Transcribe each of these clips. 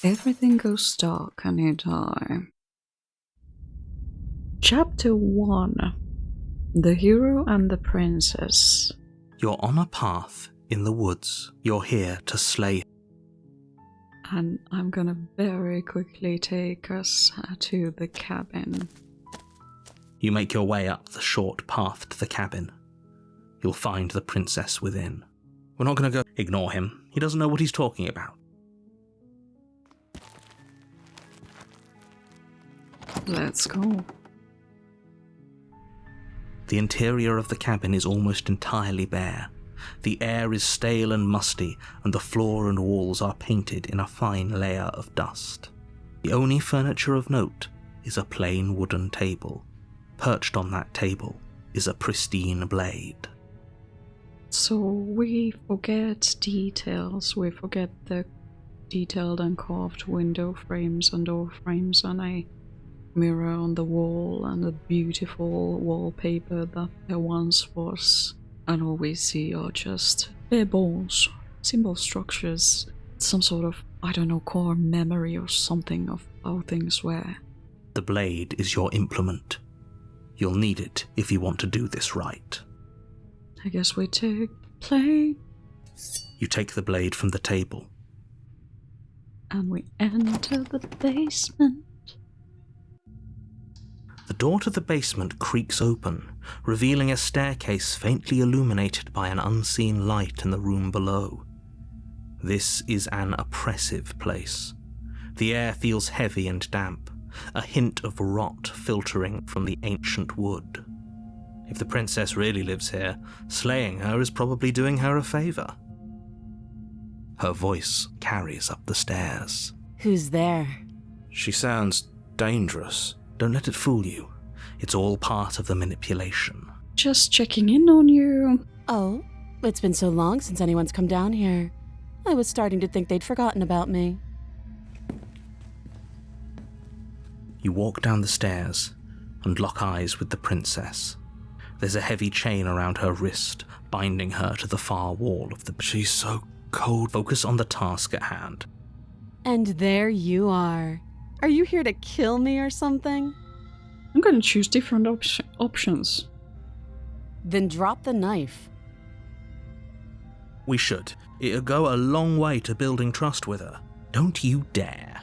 Everything goes dark and you die. Chapter 1. The Hero and the Princess. You're on a path in the woods. You're here to slay. And I'm gonna very quickly take us to the cabin. You make your way up the short path to the cabin. You'll find the princess within. We're not going to go ignore him. He doesn't know what he's talking about. Let's go. The interior of the cabin is almost entirely bare. The air is stale and musty, and the floor and walls are painted in a fine layer of dust. The only furniture of note is a plain wooden table. Perched on that table is a pristine blade. So we forget details. We forget the detailed and carved window frames and door frames and a mirror on the wall and the beautiful wallpaper that there once was. And all we see are just bare bones, simple structures, some sort of, I don't know, core memory or something of how things were. The blade is your implement. You'll need it if you want to do this right. I guess we take the blade. You take the blade from the table. And we enter the basement. The door to the basement creaks open, revealing a staircase faintly illuminated by an unseen light in the room below. This is an oppressive place. The air feels heavy and damp, a hint of rot filtering from the ancient wood. If the princess really lives here, slaying her is probably doing her a favour. Her voice carries up the stairs. Who's there? She sounds dangerous. Don't let it fool you. It's all part of the manipulation. Just checking in on you. Oh, it's been so long since anyone's come down here. I was starting to think they'd forgotten about me. You walk down the stairs and lock eyes with the princess. There's a heavy chain around her wrist, binding her to the far wall of the... She's so cold. Focus on the task at hand. And there you are. Are you here to kill me or something? I'm gonna choose different options. Then drop the knife. We should. It'll go a long way to building trust with her. Don't you dare.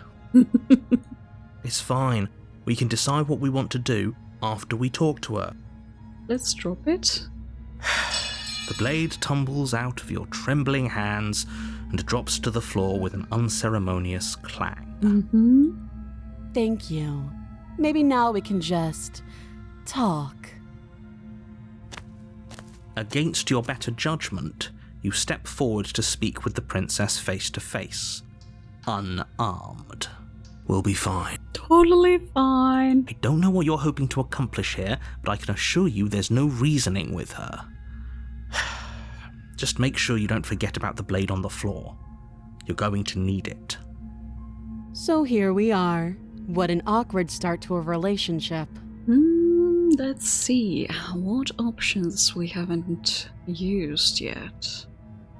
It's fine. We can decide what we want to do after we talk to her. Let's drop it. The blade tumbles out of your trembling hands and drops to the floor with an unceremonious clang. Thank you. Maybe now we can just talk. Against your better judgment, you step forward to speak with the princess face to face. Unarmed. We'll be fine. Totally fine. I don't know what you're hoping to accomplish here, but I can assure you there's no reasoning with her. Just make sure you don't forget about the blade on the floor. You're going to need it. So here we are. What an awkward start to a relationship. Let's see what options we haven't used yet.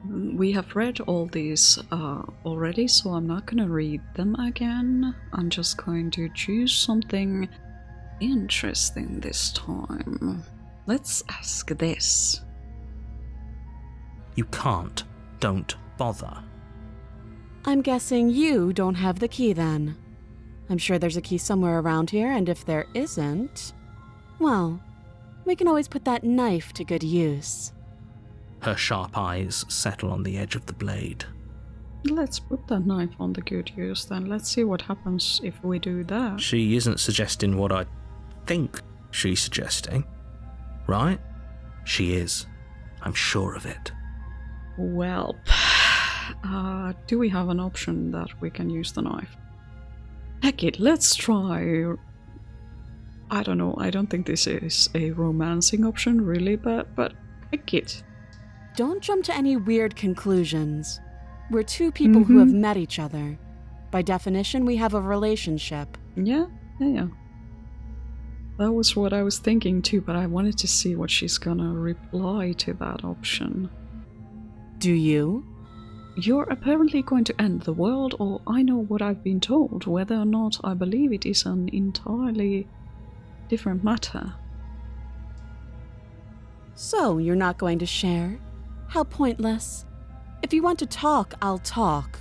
We have read all these already, so I'm not gonna read them again. I'm just going to choose something interesting this time. Let's ask this. You can't. Don't bother. I'm guessing you don't have the key then. I'm sure there's a key somewhere around here, and if there isn't, well, we can always put that knife to good use. Her sharp eyes settle on the edge of the blade. Let's put that knife on the good use then. Let's see what happens if we do that. She isn't suggesting what I think she's suggesting, right? She is. I'm sure of it. Well, do we have an option that we can use the knife? Heck it, let's try. I don't know, I don't think this is a romancing option really, but heck it. Don't jump to any weird conclusions. We're two people who have met each other. By definition, we have a relationship. Yeah. That was what I was thinking too, but I wanted to see what she's gonna reply to that option. Do you? You're apparently going to end the world, or I know what I've been told. Whether or not I believe it is an entirely different matter. So, you're not going to share? How pointless. If you want to talk, I'll talk.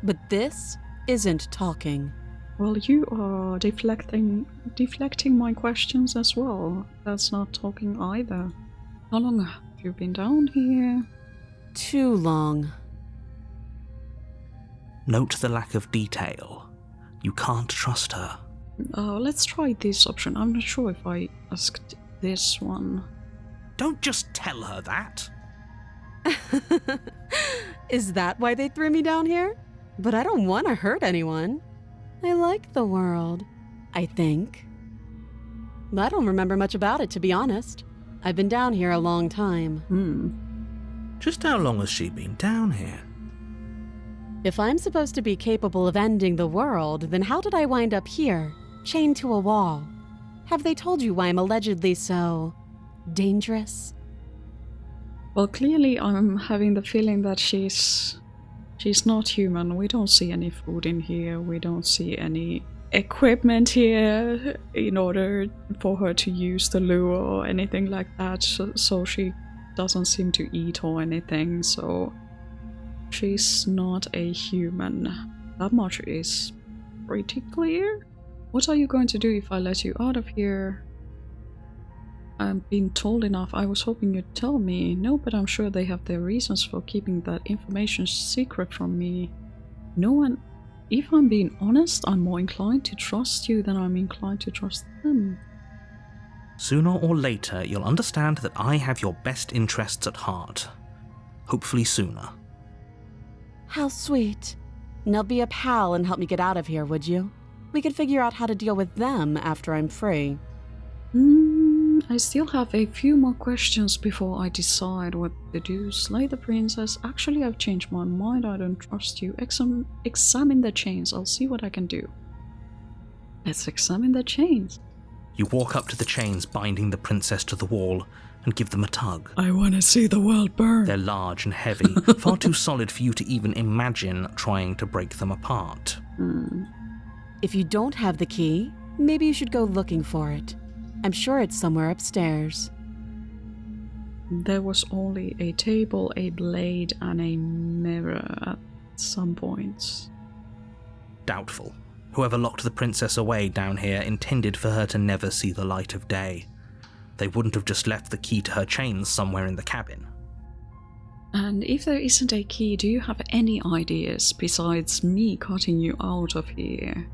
But this isn't talking. Well, you are deflecting my questions as well. That's not talking either. How long have you been down here? Too long. Note the lack of detail. You can't trust her. Let's try this option. I'm not sure if I asked this one. Don't just tell her that. Is that why they threw me down here? But I don't want to hurt anyone. I like the world, I think. I don't remember much about it, to be honest. I've been down here a long time. Just how long has she been down here? If I'm supposed to be capable of ending the world, then how did I wind up here, chained to a wall? Have they told you why I'm allegedly so dangerous? Well, clearly I'm having the feeling that she's not human. We don't see any food in here. We don't see any equipment here in order for her to use the lure or anything like that. So she doesn't seem to eat or anything. So she's not a human. That much is pretty clear. What are you going to do if I let you out of here? I've been told enough. I was hoping you'd tell me. No, but I'm sure they have their reasons for keeping that information secret from me. No, and if I'm being honest, I'm more inclined to trust you than I'm inclined to trust them. Sooner or later, you'll understand that I have your best interests at heart. Hopefully sooner. How sweet. Now be a pal and help me get out of here, would you? We could figure out how to deal with them after I'm free. I still have a few more questions before I decide what to do. Slay the princess. Actually, I've changed my mind. I don't trust you. Examine the chains. I'll see what I can do. Let's examine the chains. You walk up to the chains binding the princess to the wall and give them a tug. I want to see the world burn. They're large and heavy, far too solid for you to even imagine trying to break them apart. If you don't have the key, maybe you should go looking for it. I'm sure it's somewhere upstairs. There was only a table, a blade, and a mirror at some points. Doubtful. Whoever locked the princess away down here intended for her to never see the light of day. They wouldn't have just left the key to her chains somewhere in the cabin. And if there isn't a key, do you have any ideas besides me cutting you out of here?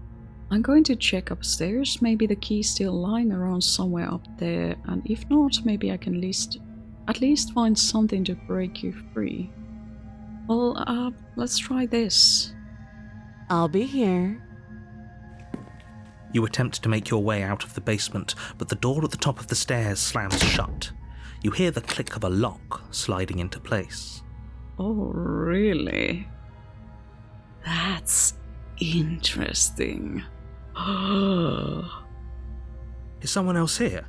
I'm going to check upstairs. Maybe the key's still lying around somewhere up there, and if not, maybe I can at least find something to break you free. Well, let's try this. I'll be here. You attempt to make your way out of the basement, but the door at the top of the stairs slams shut. You hear the click of a lock sliding into place. Oh, really? That's interesting. Is someone else here?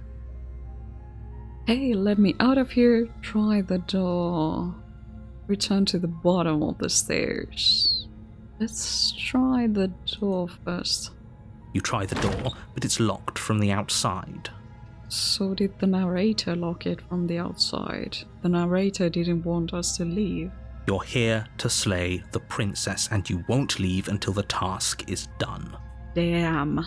Hey, let me out of here. Try the door. Return to the bottom of the stairs. Let's try the door first. You try the door, but it's locked from the outside. So did the narrator lock it from the outside? The narrator didn't want us to leave. You're here to slay the princess, and you won't leave until the task is done. Damn.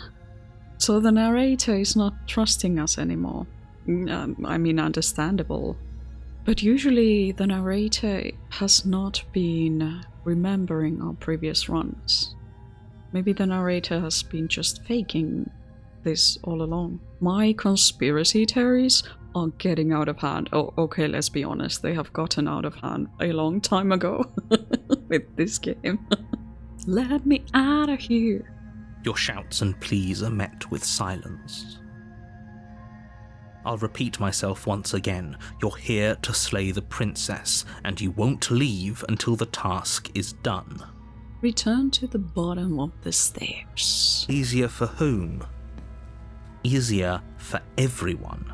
So the narrator is not trusting us anymore. I mean, understandable. But usually the narrator has not been remembering our previous runs. Maybe the narrator has been just faking this all along. My conspiracy theories are getting out of hand. Oh, okay, let's be honest. They have gotten out of hand a long time ago with this game. Let me out of here. Your shouts and pleas are met with silence. I'll repeat myself once again. You're here to slay the princess, and you won't leave until the task is done. Return to the bottom of the stairs. Easier for whom? Easier for everyone.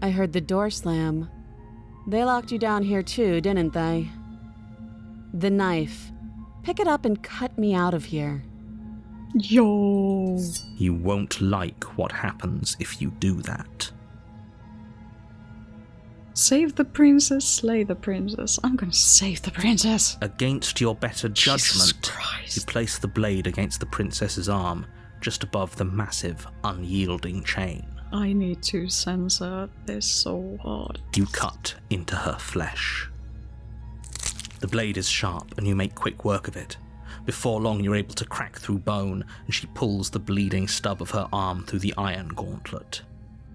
I heard the door slam. They locked you down here too, didn't they? The knife. Pick it up and cut me out of here. Yo! You won't like what happens if you do that. Save the princess, slay the princess. I'm gonna save the princess. Against your better judgment, Jesus Christ. you place the blade against the princess's arm, just above the massive, unyielding chain. I need to censor this so hard. You cut into her flesh. The blade is sharp and you make quick work of it. Before long you're able to crack through bone and she pulls the bleeding stub of her arm through the iron gauntlet.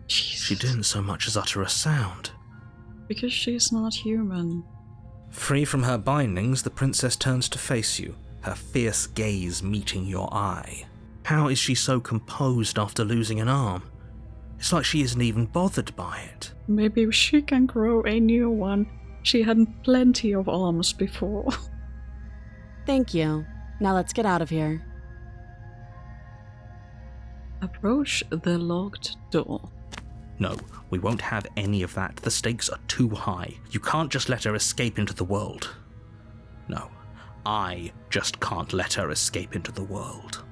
Jesus. She didn't so much as utter a sound. Because she's not human. Free from her bindings, the princess turns to face you, her fierce gaze meeting your eye. How is she so composed after losing an arm? It's like she isn't even bothered by it. Maybe she can grow a new one. She had plenty of arms before. Thank you. Now let's get out of here. Approach the locked door. No, we won't have any of that. The stakes are too high. You can't just let her escape into the world. No, I just can't let her escape into the world.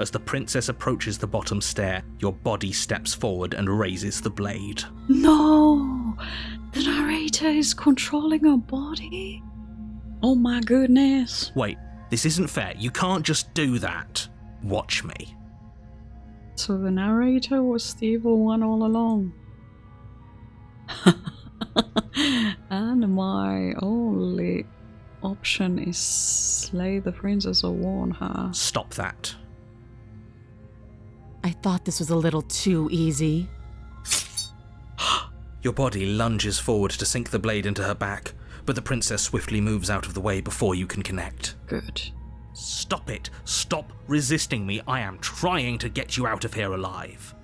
As the princess approaches the bottom stair, your body steps forward and raises the blade. No! The narrator is controlling her body? Oh my goodness. Wait, this isn't fair. You can't just do that. Watch me. So the narrator was the evil one all along. And my only option is slay the princess or warn her. Stop that. I thought this was a little too easy. Your body lunges forward to sink the blade into her back, but the princess swiftly moves out of the way before you can connect. Good. Stop it! Stop resisting me! I am trying to get you out of here alive!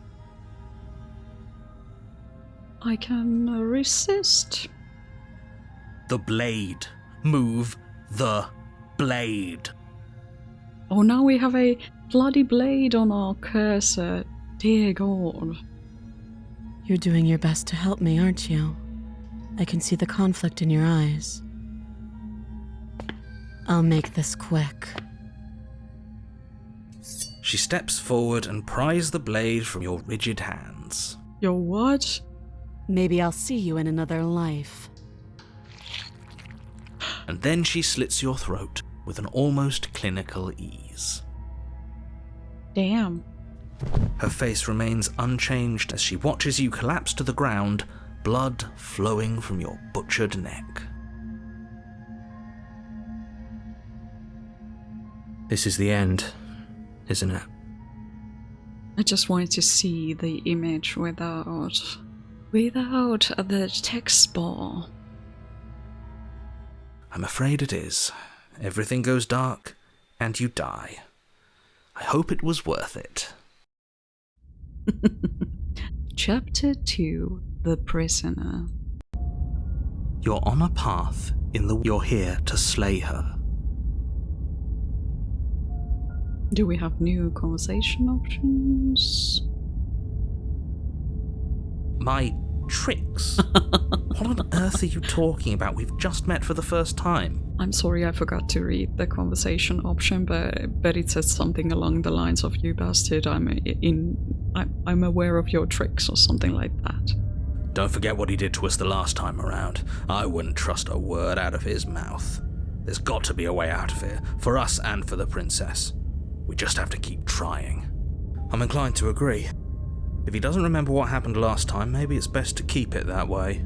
I can resist. The blade! Move the blade! Oh, now we have a bloody blade on our cursor. Dear God. You're doing your best to help me, aren't you? I can see the conflict in your eyes. I'll make this quick. She steps forward and pries the blade from your rigid hands. Yo, what? Maybe I'll see you in another life. And then she slits your throat with an almost clinical ease. Damn. Her face remains unchanged as she watches you collapse to the ground, blood flowing from your butchered neck. This is the end, isn't it? I just wanted to see the image without the text bar. I'm afraid it is. Everything goes dark, and you die. I hope it was worth it. Chapter 2, The Prisoner. You're on a path you're here to slay her. Do we have new conversation options? My tricks? What on earth are you talking about? We've just met for the first time. I'm sorry, I forgot to read the conversation option, but it says something along the lines of "You bastard, I'm aware of your tricks" or something like that. Don't forget what he did to us the last time around. I wouldn't trust a word out of his mouth. There's got to be a way out of here, for us and for the princess. We just have to keep trying. I'm inclined to agree. If he doesn't remember what happened last time, maybe it's best to keep it that way.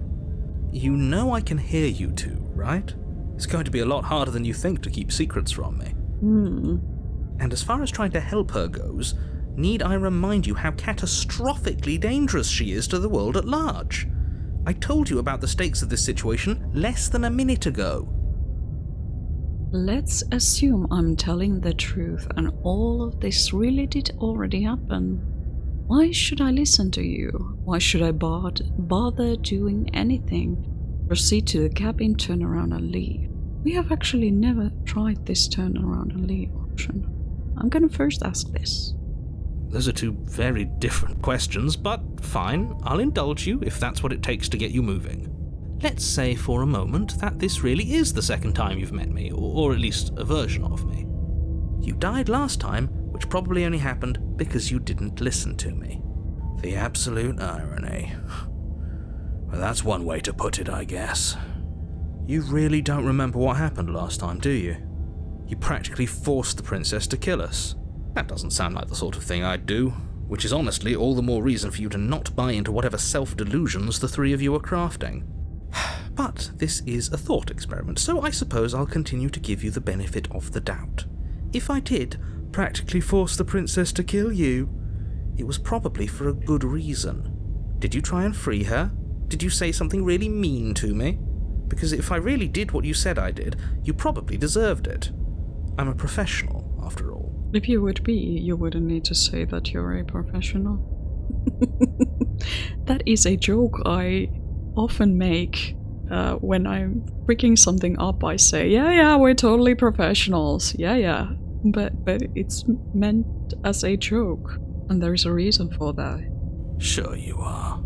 You know I can hear you two, right? It's going to be a lot harder than you think to keep secrets from me. And as far as trying to help her goes, need I remind you how catastrophically dangerous she is to the world at large? I told you about the stakes of this situation less than a minute ago. Let's assume I'm telling the truth and all of this really did already happen. Why should I listen to you? Why should I bother doing anything? Proceed to the cabin, turn around and leave. We have actually never tried this turn around and leave option. I'm gonna first ask this. Those are two very different questions, but fine, I'll indulge you if that's what it takes to get you moving. let's say for a moment that this really is the second time you've met me, or at least a version of me. You died last time, which probably only happened because you didn't listen to me. The absolute irony. Well, that's one way to put it, I guess. You really don't remember what happened last time, do you? You practically forced the princess to kill us. That doesn't sound like the sort of thing I'd do, which is honestly all the more reason for you to not buy into whatever self-delusions the three of you are crafting. But this is a thought experiment, so I suppose I'll continue to give you the benefit of the doubt. If I did practically force the princess to kill you, it was probably for a good reason. Did you try and free her? Did you say something really mean to me? Because if I really did what you said I did, you probably deserved it. I'm a professional, after all. If you would be, you wouldn't need to say that you're a professional. That is a joke I often make when I'm freaking something up. I say, yeah, we're totally professionals. Yeah. But it's meant as a joke, and there's a reason for that. Sure you are.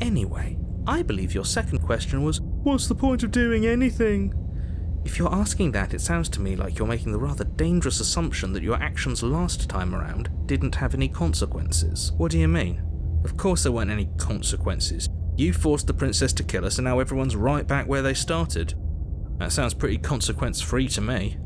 Anyway, I believe your second question was, what's the point of doing anything? If you're asking that, it sounds to me like you're making the rather dangerous assumption that your actions last time around didn't have any consequences. What do you mean? Of course there weren't any consequences. You forced the princess to kill us and now everyone's right back where they started. That sounds pretty consequence-free to me.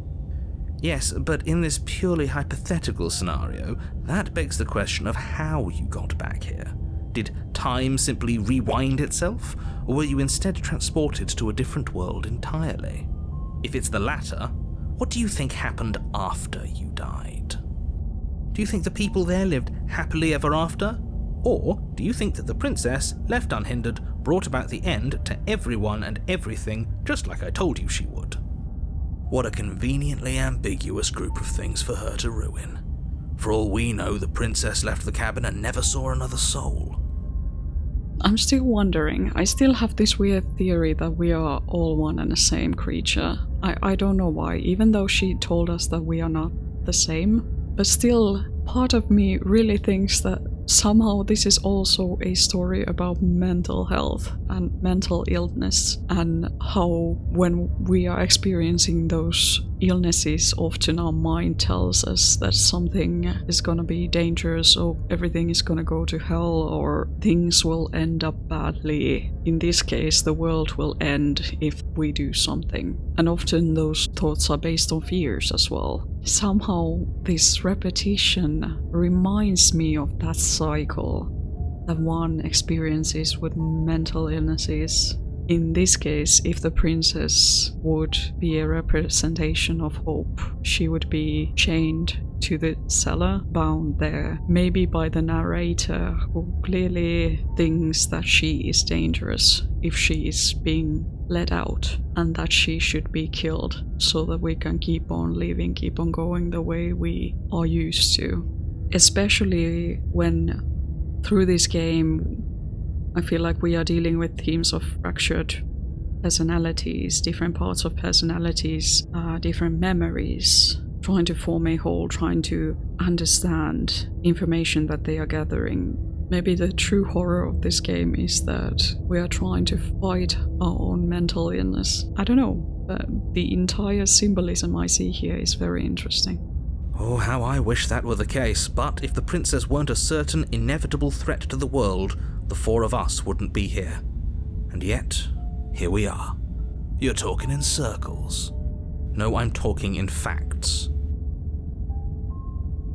Yes, but in this purely hypothetical scenario, that begs the question of how you got back here. Did time simply rewind itself, or were you instead transported to a different world entirely? If it's the latter, what do you think happened after you died? Do you think the people there lived happily ever after? Or do you think that the princess, left unhindered, brought about the end to everyone and everything, just like I told you she would? What a conveniently ambiguous group of things for her to ruin. For all we know, the princess left the cabin and never saw another soul. I'm still wondering. I still have this weird theory that we are all one and the same creature. I don't know why, even though she told us that we are not the same. But still, part of me really thinks that somehow this is also a story about mental health and mental illness, and how when we are experiencing those illnesses, often our mind tells us that something is gonna be dangerous, or everything is gonna go to hell, or things will end up badly. In this case, the world will end if we do something. And often those thoughts are based on fears as well. Somehow this repetition reminds me of that cycle that one experiences with mental illnesses. In this case, if the princess would be a representation of hope, she would be chained to the cellar, bound there, maybe by the narrator, who clearly thinks that she is dangerous if she is being let out, and that she should be killed so that we can keep on living, keep on going the way we are used to. Especially when through this game I feel like we are dealing with themes of fractured personalities, different parts of personalities, different memories, trying to form a whole, trying to understand information that they are gathering. Maybe the true horror of this game is that we are trying to fight our own mental illness. I don't know, but the entire symbolism I see here is very interesting. Oh, how I wish that were the case, but if the princess weren't a certain, inevitable threat to the world, the four of us wouldn't be here. And yet, here we are. You're talking in circles. No, I'm talking in facts.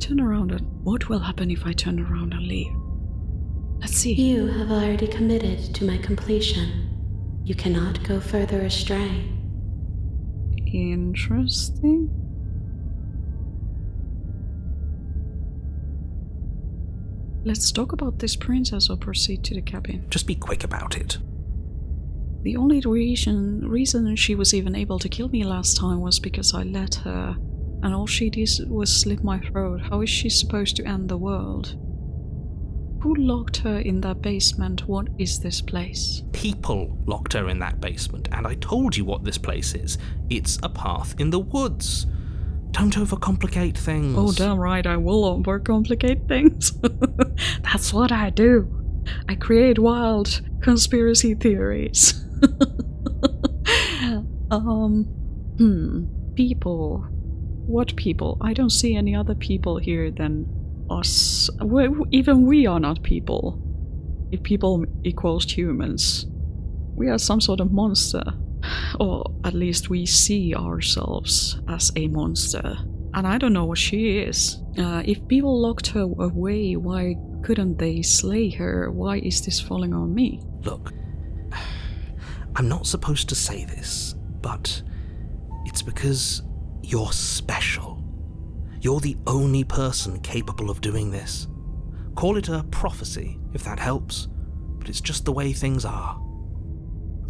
Turn around and what will happen if I turn around and leave? Let's see. You have already committed to my completion. You cannot go further astray. Interesting. Let's talk about this princess or proceed to the cabin. Just be quick about it. The only reason she was even able to kill me last time was because I let her, and all she did was slit my throat. How is she supposed to end the world? Who locked her in that basement? What is this place? People locked her in that basement, and I told you what this place is. It's a path in the woods. Don't overcomplicate things. Oh, damn right, I will overcomplicate things. That's what I do. I create wild conspiracy theories. People. What people? I don't see any other people here than us. Even we are not people. If people equals humans, we are some sort of monster. Or at least we see ourselves as a monster. And I don't know what she is. If people locked her away, why couldn't they slay her? Why is this falling on me? Look, I'm not supposed to say this, but it's because you're special. You're the only person capable of doing this. Call it a prophecy, if that helps, but it's just the way things are.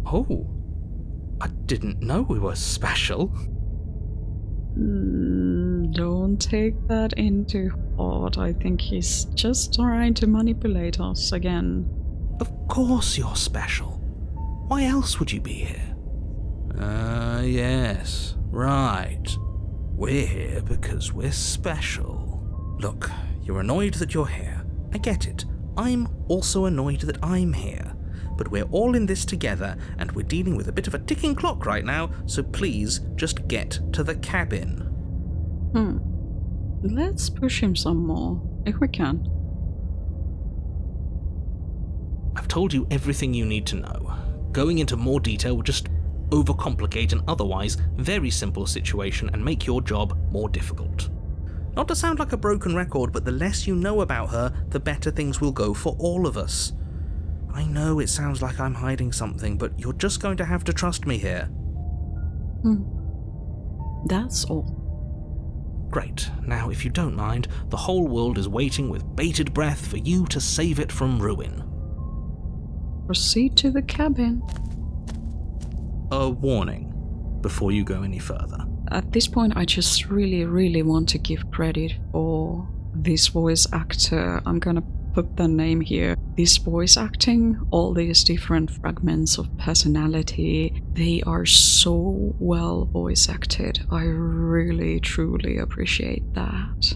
Oh, I didn't know we were special. Don't take that into heart. I think he's just trying to manipulate us again. Of course you're special. Why else would you be here? Yes, right. We're here because we're special. Look, you're annoyed that you're here. I get it. I'm also annoyed that I'm here. But we're all in this together, and we're dealing with a bit of a ticking clock right now, so please just get to the cabin. Let's push him some more, if we can. I've told you everything you need to know. Going into more detail would just overcomplicate an otherwise very simple situation and make your job more difficult. Not to sound like a broken record, but the less you know about her, the better things will go for all of us. I know it sounds like I'm hiding something, but you're just going to have to trust me here. That's all. Great. Now, if you don't mind, the whole world is waiting with bated breath for you to save it from ruin. Proceed to the cabin. A warning before you go any further. At this point, I just really want to give credit for this voice actor. I'm gonna put the name here. This voice acting, all these different fragments of personality, they are so well voice acted. I really, truly appreciate that.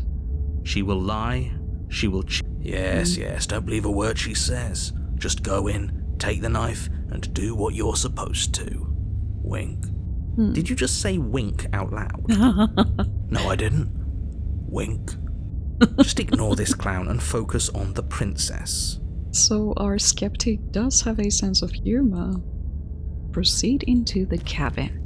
She will lie, she will Yes, don't believe a word she says. Just go in, take the knife, and do what you're supposed to. Wink. Did you just say wink out loud? No, I didn't. Wink. Just ignore this clown and focus on the princess. So our skeptic does have a sense of humor. Proceed into the cabin.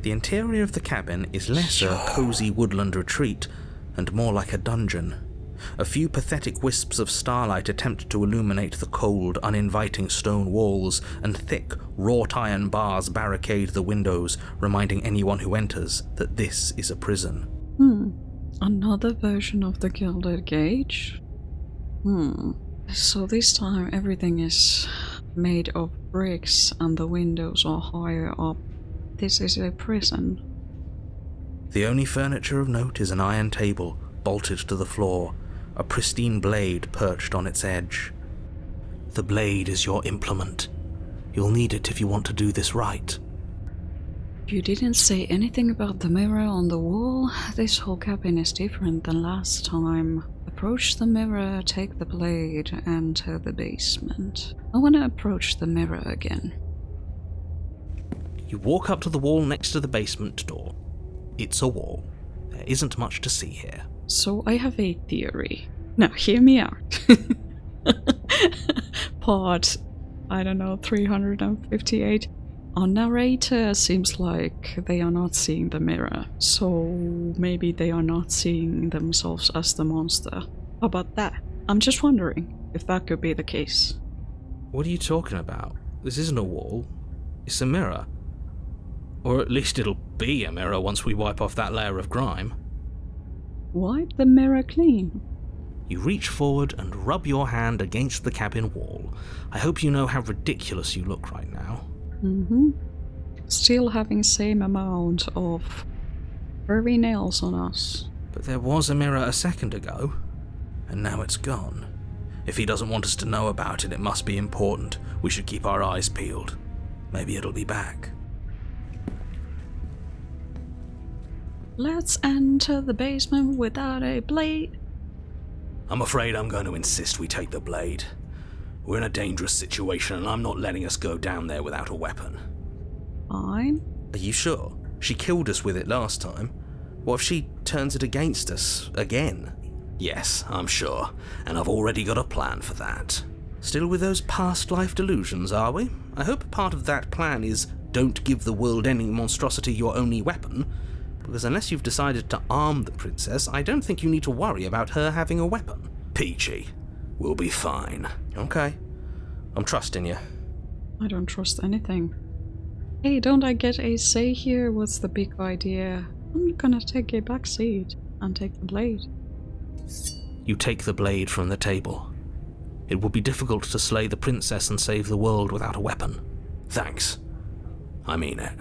The interior of the cabin is less a cozy woodland retreat and more like a dungeon. A few pathetic wisps of starlight attempt to illuminate the cold, uninviting stone walls, and thick, wrought iron bars barricade the windows, reminding anyone who enters that this is a prison. Another version of the Gilded Cage? So this time everything is made of bricks and the windows are higher up. This is a prison. The only furniture of note is an iron table bolted to the floor, a pristine blade perched on its edge. The blade is your implement. You'll need it if you want to do this right. You didn't say anything about the mirror on the wall. This whole cabin is different than last time. Approach the mirror, take the blade, enter the basement. I want to approach the mirror again. You walk up to the wall next to the basement door. It's a wall. There isn't much to see here. So I have a theory. Now, hear me out. Part, 358. Our narrator seems like they are not seeing the mirror. So maybe they are not seeing themselves as the monster. How about that? I'm just wondering if that could be the case. What are you talking about? This isn't a wall. It's a mirror. Or at least it'll be a mirror once we wipe off that layer of grime. Wipe the mirror clean. You reach forward and rub your hand against the cabin wall. I hope you know how ridiculous you look right now. Still having same amount of furry nails on us. But there was a mirror a second ago, and now it's gone. If he doesn't want us to know about it, it must be important. We should keep our eyes peeled. Maybe it'll be back. Let's enter the basement without a blade. I'm afraid I'm going to insist we take the blade. We're in a dangerous situation and I'm not letting us go down there without a weapon. Fine. Are you sure? She killed us with it last time. What if she turns it against us again? Yes, I'm sure, and I've already got a plan for that. Still with those past life delusions, are we? I hope part of that plan is don't give the world ending monstrosity your only weapon, because unless you've decided to arm the princess, I don't think you need to worry about her having a weapon. Peachy, we'll be fine. Okay. I'm trusting you. I don't trust anything. Hey, don't I get a say here? What's the big idea? I'm gonna take a back seat and take the blade. You take the blade from the table. It would be difficult to slay the princess and save the world without a weapon. Thanks. I mean it.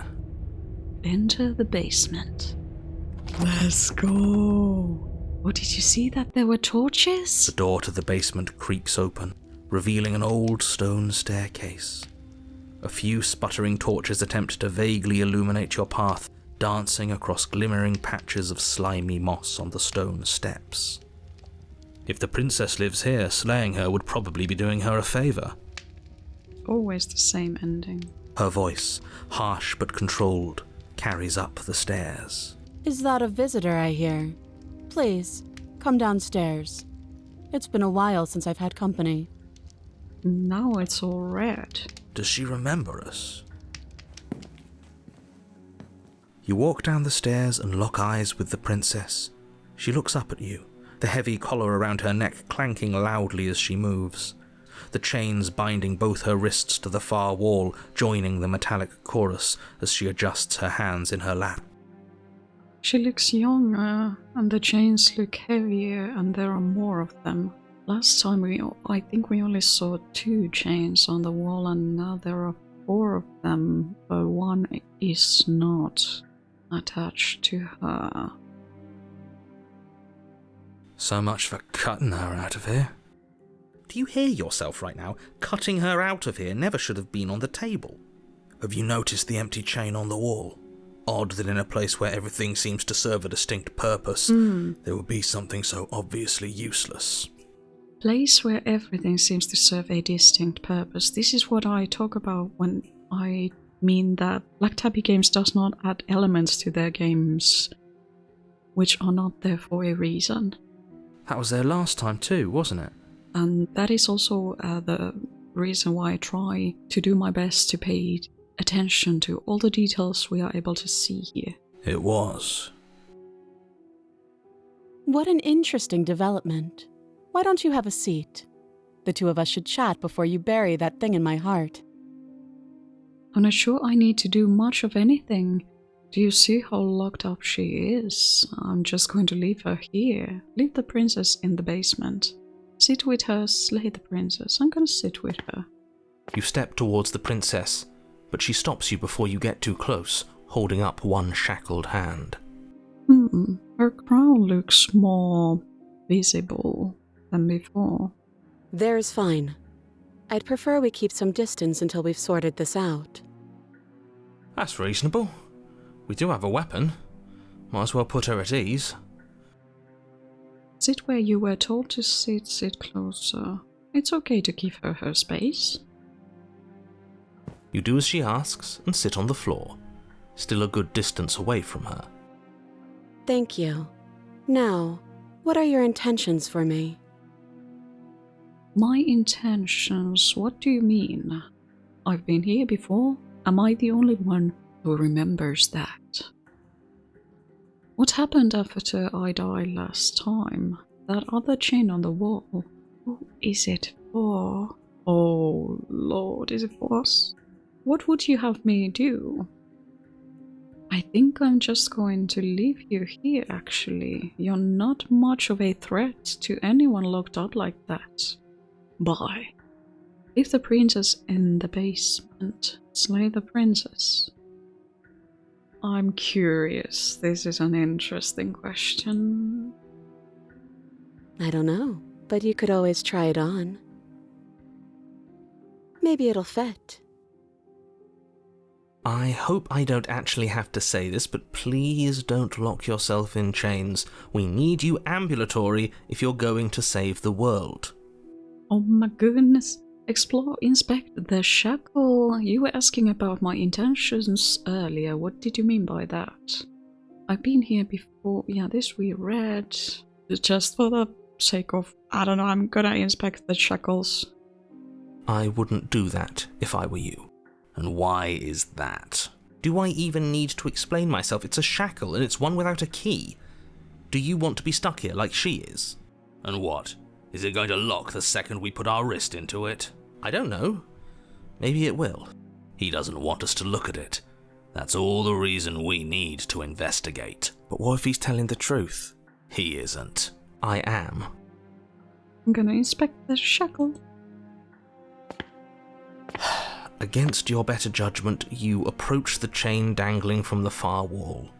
Enter the basement. Let's go. Oh, did you see that there were torches? The door to the basement creaks open, revealing an old stone staircase. A few sputtering torches attempt to vaguely illuminate your path, dancing across glimmering patches of slimy moss on the stone steps. If the princess lives here, slaying her would probably be doing her a favour. Always the same ending. Her voice, harsh but controlled, carries up the stairs. Is that a visitor I hear? Please, come downstairs. It's been a while since I've had company. Now it's all red. Does she remember us? You walk down the stairs and lock eyes with the princess. She looks up at you, the heavy collar around her neck clanking loudly as she moves. The chains binding both her wrists to the far wall, joining the metallic chorus as she adjusts her hands in her lap. She looks younger, and the chains look heavier, and there are more of them. Last time I think we only saw 2 chains on the wall, and now there are 4 of them, but one is not attached to her. So much for cutting her out of here. Do you hear yourself right now? Cutting her out of here never should have been on the table. Have you noticed the empty chain on the wall? Odd that in a place where everything seems to serve a distinct purpose, there would be something so obviously useless. Place where everything seems to serve a distinct purpose. This is what I talk about when I mean that Black Tabby Games does not add elements to their games which are not there for a reason. That was there last time too, wasn't it? And that is also the reason why I try to do my best to pay attention to all the details we are able to see here. It was. What an interesting development. Why don't you have a seat? The 2 of us should chat before you bury that thing in my heart. I'm not sure I need to do much of anything. Do you see how locked up she is? I'm just going to leave her here. Leave the princess in the basement. Sit with her, slay the princess. I'm gonna sit with her. You step towards the princess, but she stops you before you get too close, holding up one shackled hand. Her crown looks more visible than before. There's fine. I'd prefer we keep some distance until we've sorted this out. That's reasonable. We do have a weapon. Might as well put her at ease. Sit where you were told to sit, sit closer. It's okay to give her her space. You do as she asks and sit on the floor, still a good distance away from her. Thank you. Now, what are your intentions for me? My intentions? What do you mean? I've been here before. Am I the only one who remembers that? What happened after I died last time? That other chain on the wall. Who is it for? Oh Lord, is it for us? What would you have me do? I think I'm just going to leave you here, actually. You're not much of a threat to anyone locked up like that. Bye. Leave the princess in the basement. Slay the princess. I'm curious. This is an interesting question. I don't know, but you could always try it on. Maybe it'll fit. I hope I don't actually have to say this, but please don't lock yourself in chains. We need you ambulatory if you're going to save the world. Oh my goodness. Inspect the shackle. You were asking about my intentions earlier. What did you mean by that? I've been here before. Yeah, this we read. Just for the sake of, I don't know, I'm gonna inspect the shackles. I wouldn't do that if I were you. And why is that? Do I even need to explain myself? It's a shackle, and it's one without a key. Do you want to be stuck here like she is? And what? Is it going to lock the second we put our wrist into it? I don't know. Maybe it will. He doesn't want us to look at it. That's all the reason we need to investigate. But what if he's telling the truth? He isn't. I am. I'm gonna inspect the shackle. Against your better judgment, you approach the chain dangling from the far wall.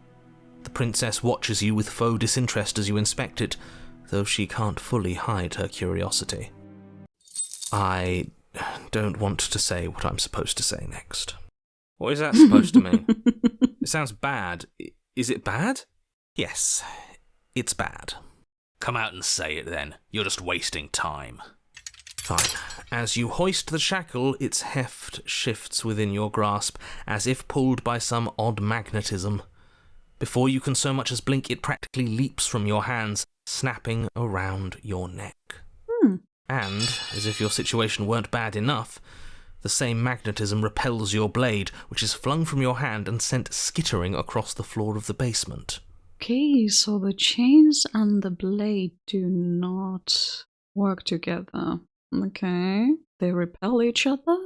The princess watches you with faux disinterest as you inspect it, though she can't fully hide her curiosity. I don't want to say what I'm supposed to say next. What is that supposed to mean? It sounds bad. Is it bad? Yes, it's bad. Come out and say it then. You're just wasting time. Fine. As you hoist the shackle, its heft shifts within your grasp, as if pulled by some odd magnetism. Before you can so much as blink, it practically leaps from your hands, snapping around your neck. And, as if your situation weren't bad enough, the same magnetism repels your blade, which is flung from your hand and sent skittering across the floor of the basement. Okay, so the chains and the blade do not work together. Okay, they repel each other?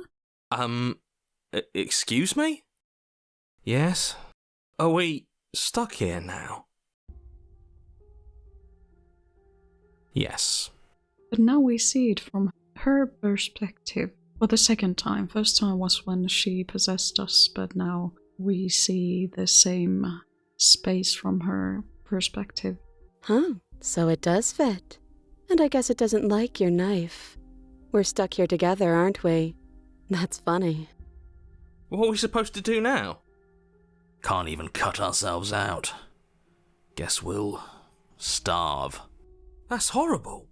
Excuse me? Yes? Are we stuck here now? Yes. But now we see it from her perspective for the second time. First time was when she possessed us, but now we see the same space from her perspective. Huh, so it does fit. And I guess it doesn't like your knife. We're stuck here together, aren't we? That's funny. What are we supposed to do now? Can't even cut ourselves out. Guess we'll starve. That's horrible.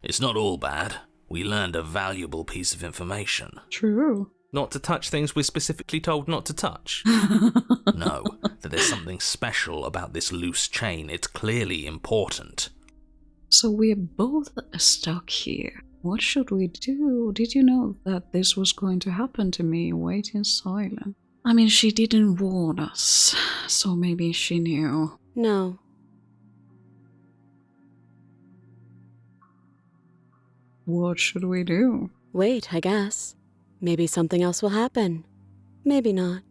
It's not all bad. We learned a valuable piece of information. True. Not to touch things we're specifically told not to touch. No, that there's something special about this loose chain. It's clearly important. So we're both stuck here. What should we do? Did you know that this was going to happen to me? Wait in silence. I mean, she didn't warn us, so maybe she knew. No. What should we do? Wait, I guess. Maybe something else will happen. Maybe not.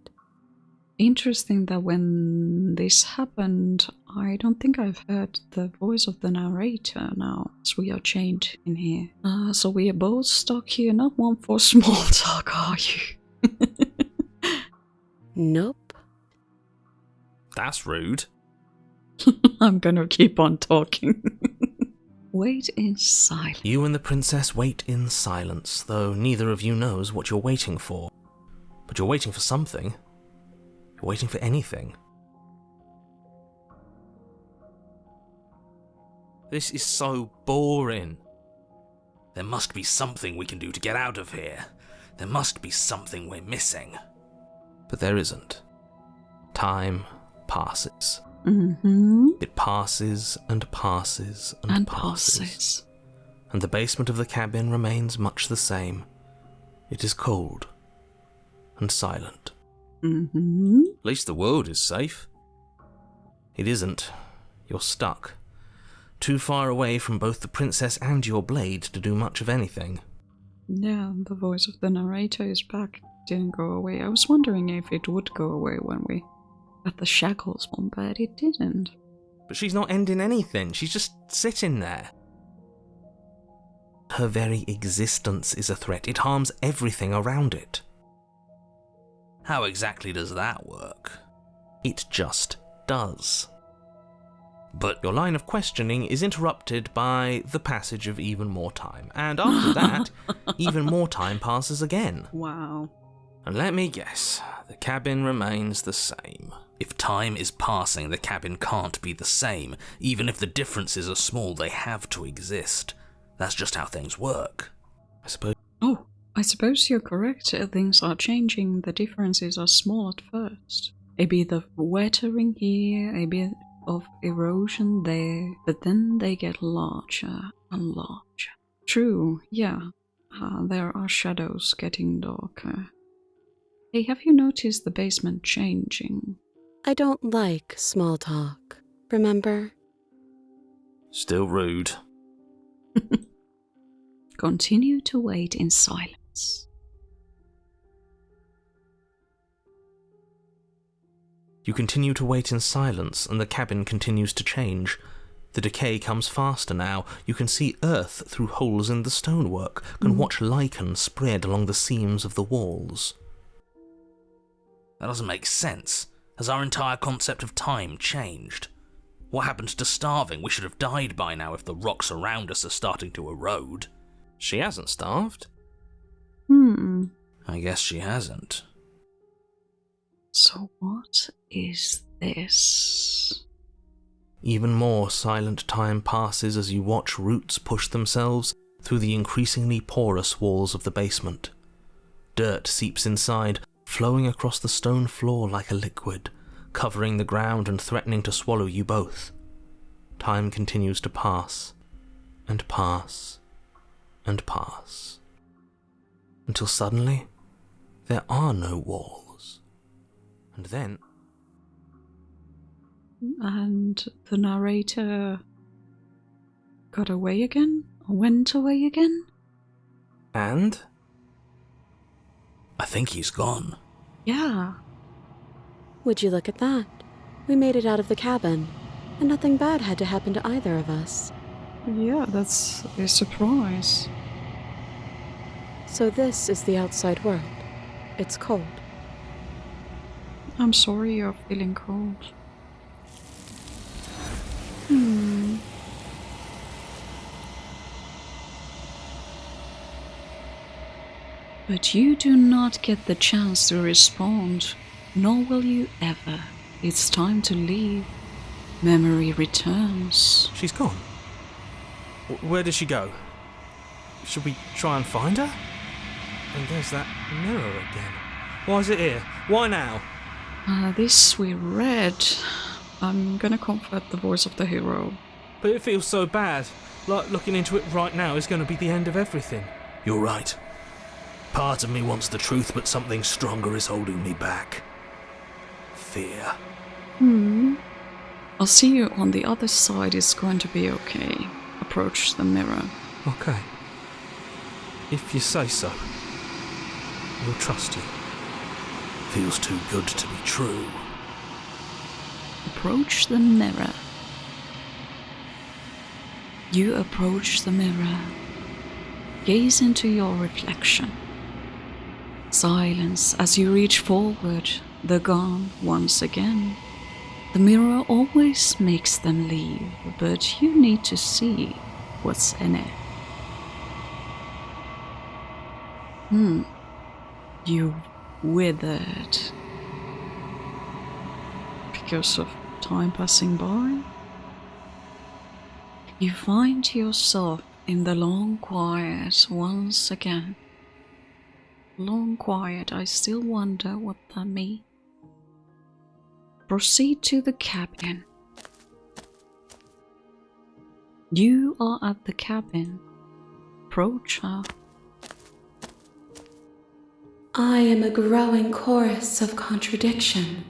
Interesting that when this happened, I don't think I've heard the voice of the narrator now, as we are chained in here. So we are both stuck here, not one for small talk, are you? Nope. That's rude. I'm gonna keep on talking. Wait in silence. You and the princess wait in silence, though neither of you knows what you're waiting for. But you're waiting for something. You're waiting for anything. This is so boring. There must be something we can do to get out of here. There must be something we're missing. But there isn't. Time passes. Mm-hmm. It passes and passes and passes. And the basement of the cabin remains much the same. It is cold and silent. Mm-hmm. At least the world is safe. It isn't. You're stuck. Too far away from both the princess and your blade to do much of anything. Yeah, the voice of the narrator is back. Didn't go away. I was wondering if it would go away when we got the shackles on, but it didn't. But she's not ending anything. She's just sitting there. Her very existence is a threat. It harms everything around it. How exactly does that work? It just does. But your line of questioning is interrupted by the passage of even more time. And after that, even more time passes again. Wow. And let me guess, the cabin remains the same. If time is passing, the cabin can't be the same. Even if the differences are small, they have to exist. That's just how things work. I suppose. Oh, I suppose you're correct. Things are changing. The differences are small at first. A bit of wettering here, a bit of erosion there, but then they get larger and larger. True, yeah. There are shadows getting darker. Hey, have you noticed the basement changing? I don't like small talk, remember? Still rude. Continue to wait in silence. You continue to wait in silence, and the cabin continues to change. The decay comes faster now. You can see earth through holes in the stonework, can watch lichen spread along the seams of the walls. That doesn't make sense. Has our entire concept of time changed? What happened to starving? We should have died by now if the rocks around us are starting to erode. She hasn't starved. I guess she hasn't. So what is this? Even more silent time passes as you watch roots push themselves through the increasingly porous walls of the basement. Dirt seeps inside, flowing across the stone floor like a liquid, covering the ground and threatening to swallow you both. Time continues to pass, and pass, and pass, until suddenly there are no walls. And then... And the narrator got away again? Went away again? And? I think he's gone. Yeah. Would you look at that? We made it out of the cabin, and nothing bad had to happen to either of us. Yeah, that's a surprise. So this is the outside world. It's cold. I'm sorry you're feeling cold. But you do not get the chance to respond, nor will you ever. It's time to leave. Memory returns. She's gone. Where did she go? Should we try and find her? And there's that mirror again. Why is it here? Why now? This we read. I'm gonna comfort the voice of the hero. But it feels so bad. Like looking into it right now is going to be the end of everything. You're right. Part of me wants the truth, but something stronger is holding me back. Fear. I'll see you on the other side. It's going to be okay. Approach the mirror. Okay. If you say so. We'll trust you. Feels too good to be true. Approach the mirror. You approach the mirror. Gaze into your reflection. Silence as you reach forward, the gun once again. The mirror always makes them leave, but you need to see what's in it. You withered. Because of time passing by? You find yourself in the long quiet once again. Long quiet, I still wonder what that means. Proceed to the cabin. You are at the cabin. Approach her. I am a growing chorus of contradiction,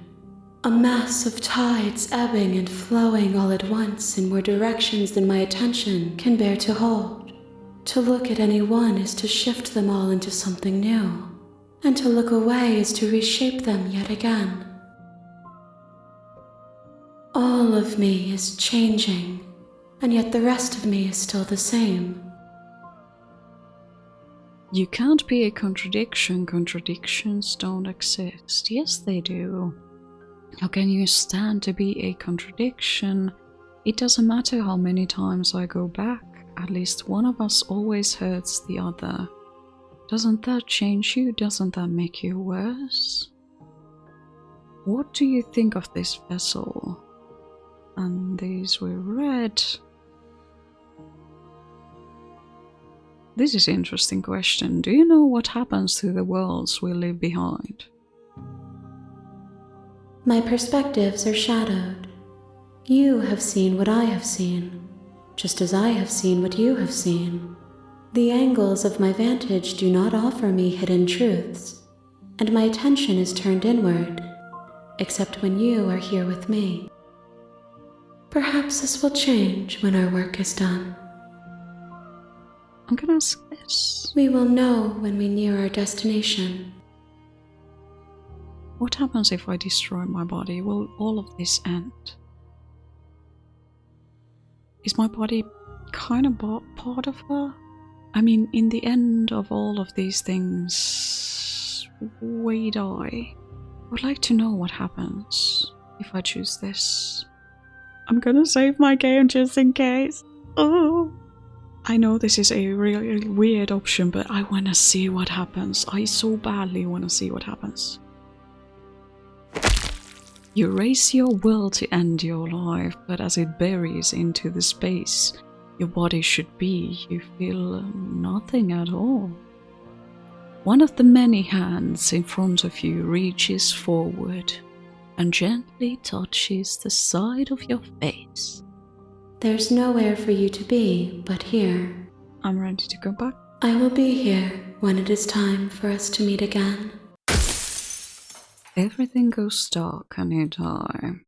a mass of tides ebbing and flowing all at once in more directions than my attention can bear to hold. To look at any one is to shift them all into something new, and to look away is to reshape them yet again. All of me is changing, and yet the rest of me is still the same. You can't be a contradiction. Contradictions don't exist. Yes, they do. How can you stand to be a contradiction? It doesn't matter how many times I go back. At least one of us always hurts the other. Doesn't that change you? Doesn't that make you worse? What do you think of this vessel? And these were red. This is an interesting question. Do you know what happens to the worlds we leave behind? My perspectives are shadowed. You have seen what I have seen, just as I have seen what you have seen. The angles of my vantage do not offer me hidden truths, and my attention is turned inward, except when you are here with me. Perhaps this will change when our work is done. I'm gonna ask this. We will know when we near our destination. What happens if I destroy my body? Will all of this end? Is my body kind of part of her? I mean, in the end of all of these things, we die. I would like to know what happens if I choose this. I'm gonna save my game just in case. Oh, I know this is a really weird option, but I wanna see what happens. I so badly wanna see what happens. You raise your will to end your life, but as it buries into the space your body should be, you feel nothing at all. One of the many hands in front of you reaches forward and gently touches the side of your face. There's nowhere for you to be but here. I'm ready to go back. I will be here when it is time for us to meet again. Everything goes dark and you die.